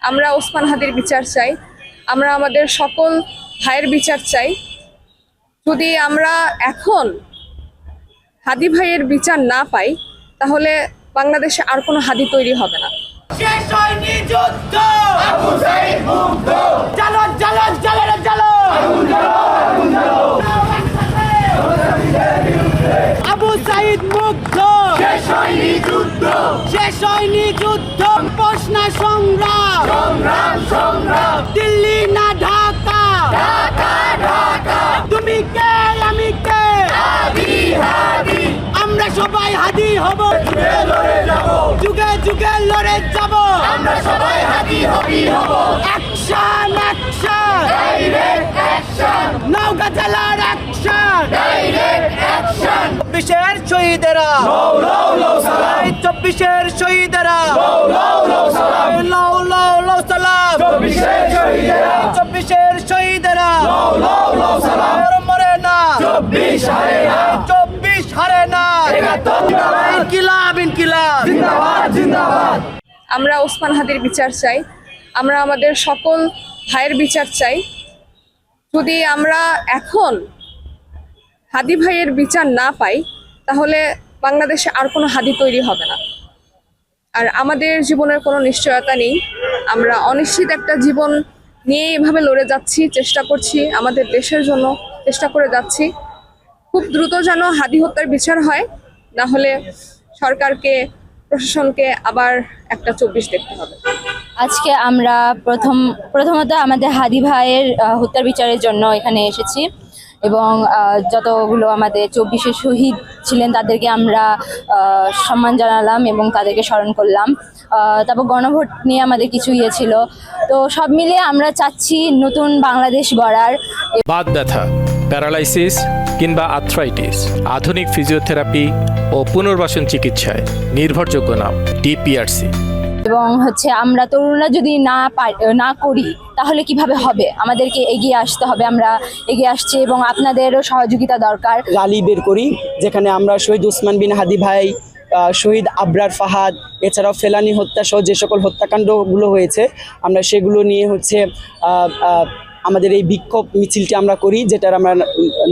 আমরা ওসমান হাদির বিচার চাই। আমরা আমাদের সকল ভাইয়ের বিচার চাই। যদি আমরা এখন হাদি ভাইয়ের বিচার না পাই তাহলে বাংলাদেশে আর কোনো হাদি তৈরি হবে না। শেষ হয়নি যুদ্ধ, আবু সাঈদ মুগ্ধ, জ্বালো জ্বালো জ্বালো জ্বালো, আবু সাঈদ মুগ্ধ, শেষ হয়নি যুদ্ধ, শেষ হয়নি যুদ্ধ, প্রশ্ন সংগ্রাম, সংগ্রাম সংগ্রাম, দিল্লি না ঢাকা, ঢাকা ঢাকা, তুমি কে আমি কে, হাদি হাদি, আমরা সবাই হাদি হব, যুগে লড়ে যাব, যুগে যুগে লড়ে যাব, আমরা সবাই হাদি হবি হব। Action action, direct action, Naogaon জেলার অ্যাকশন, ডাইরেক্ট অ্যাকশন। 24-এর শহীদেরা লও লও লও সালাম, 24-এর শহীদেরা লও লও লও সালাম, লও লও লও সালাম, 24-এর শহীদেরা, 24-এর শহীদেরা লও লও লও সালাম, মরে না 24 হারে না, 24 হারে না, ইনকিলাব ইনকিলাব, জিন্দাবাদ জিন্দাবাদ। আমরা ওসমান হাদির বিচার চাই। আমরা আমাদের সকল ভাইয়ের বিচার চাই। যদি আমরা এখন হাদি ভাইয়ের বিচার না পাই তাহলে বাংলাদেশে আর কোনো হাদি তৈরি হবে না। আর আমাদের জীবনের কোনো নিশ্চয়তা নেই। আমরা অনিশ্চিত একটা জীবন নিয়ে এভাবে লড়ে যাচ্ছি, চেষ্টা করছি, আমাদের দেশের জন্য চেষ্টা করে যাচ্ছি। খুব দ্রুত যেন হাদি হত্যার বিচার হয়, না হলে সরকারকে, প্রশাসনকে আবার একটা 24 দেখতে হবে। আজকে আমরা প্রথমত আমাদের হাদি ভাইয়ের হত্যার বিচারের জন্য এখানে এসেছি এবং যতগুলো আমাদের 24-এ শহীদ ছিলেন তাদেরকে আমরা সম্মান জানালাম এবং তাদেরকে স্মরণ করলাম। তারপর গণভোট নিয়ে আমাদের কিছু ছিল, তো সব মিলিয়ে আমরা চাচ্ছি নতুন বাংলাদেশ গড়ার। বাত ব্যথা, প্যারালাইসিস কিংবা আর্থ্রাইটিস, আধুনিক ফিজিওথেরাপি ও পুনর্বাসন চিকিৎসায় নির্ভরযোগ্য নাম ডিপিআরসি। এবং আমরা তরুণরা যদি না করি তাহলে কিভাবে হবে? আমাদেরকে এগিয়ে আসতে হবে, আমরা এগিয়ে আসছি এবং আপনাদেরও সহযোগিতা দরকার। র্যালি বের করি যেখানে আমরা শহীদ ওসমান বিন হাদি ভাই, শহীদ আবরার ফাহাদ, এছাড়াও ফেলানি হত্যা সহ যে সকল হত্যাকাণ্ডগুলো হয়েছে আমরা সেগুলো নিয়ে আমাদের এই বিক্ষোভ মিছিলটি আমরা করি, যেটার আমরা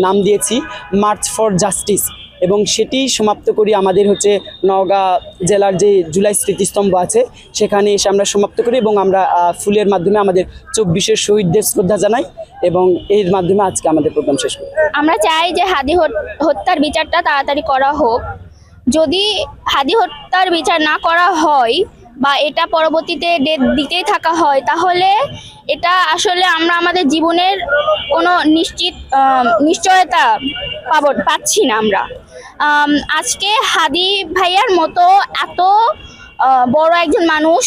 নাম দিয়েছি মার্চ ফর জাস্টিস, এবং সেটি সমাপ্ত করি আমাদের নওগাঁ জেলার যে জুলাই স্মৃতিস্তম্ভ আছে সেখানে এসে আমরা সমাপ্ত করি এবং আমরা ফুলের মাধ্যমে আমাদের 24-এর শহীদদের শ্রদ্ধা জানাই এবং এর মাধ্যমে আজকে আমাদের প্রোগ্রাম শেষ করি। আমরা চাই যে হাদি হত্যার বিচারটা তাড়াতাড়ি করা হোক। যদি হাদি হত্যার বিচার না করা হয় বা এটা পরবর্তীতে দিতেই থাকা হয় তাহলে এটা আসলে আমরা আমাদের জীবনের কোনো নিশ্চয়তা পাচ্ছি না। আমরা আজকে হাদি ভাইয়ার মতো এত বড় একজন মানুষ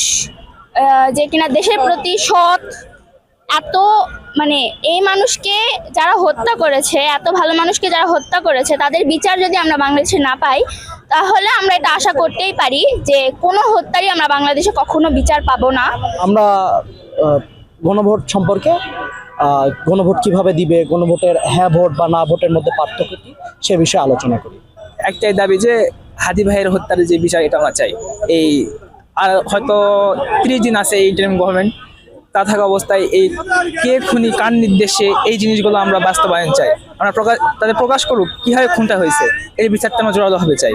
যে কিনা দেশের প্রতি সৎ, এত এই মানুষকে যারা হত্যা করেছে, এত ভালো মানুষকে যারা হত্যা করেছে তাদের বিচার যদি আমরা বাংলাদেশে না পাই তাহলে আমরা এটা আশা করতেই পারি যে কোনো হত্যারই আমরা বাংলাদেশে কখনো বিচার পাবো না। আমরা গণভোট সম্পর্কে, গণভোট কিভাবে দিবে, গণভোটের হ্যাঁ ভোট বা না ভোটের মধ্যে পার্থক্য কি সে বিষয়ে আলোচনা করি। একটাই দাবি যে হাদি ভাইয়ের হত্যার যে বিষয় এটা আমরা চাই। এই আর হয়তো 30 দিন আছে এই ইন্টারিম গভর্নমেন্ট, তা থাকা অবস্থায় এই কে খুনি, কার নির্দেশে, এই জিনিসগুলো আমরা বাস্তবায়ন চাই। আমরা তাদের প্রকাশ করুক কীভাবে খুনটা হয়েছে, এই বিচারটা আমরা জোরালোভাবে চাই।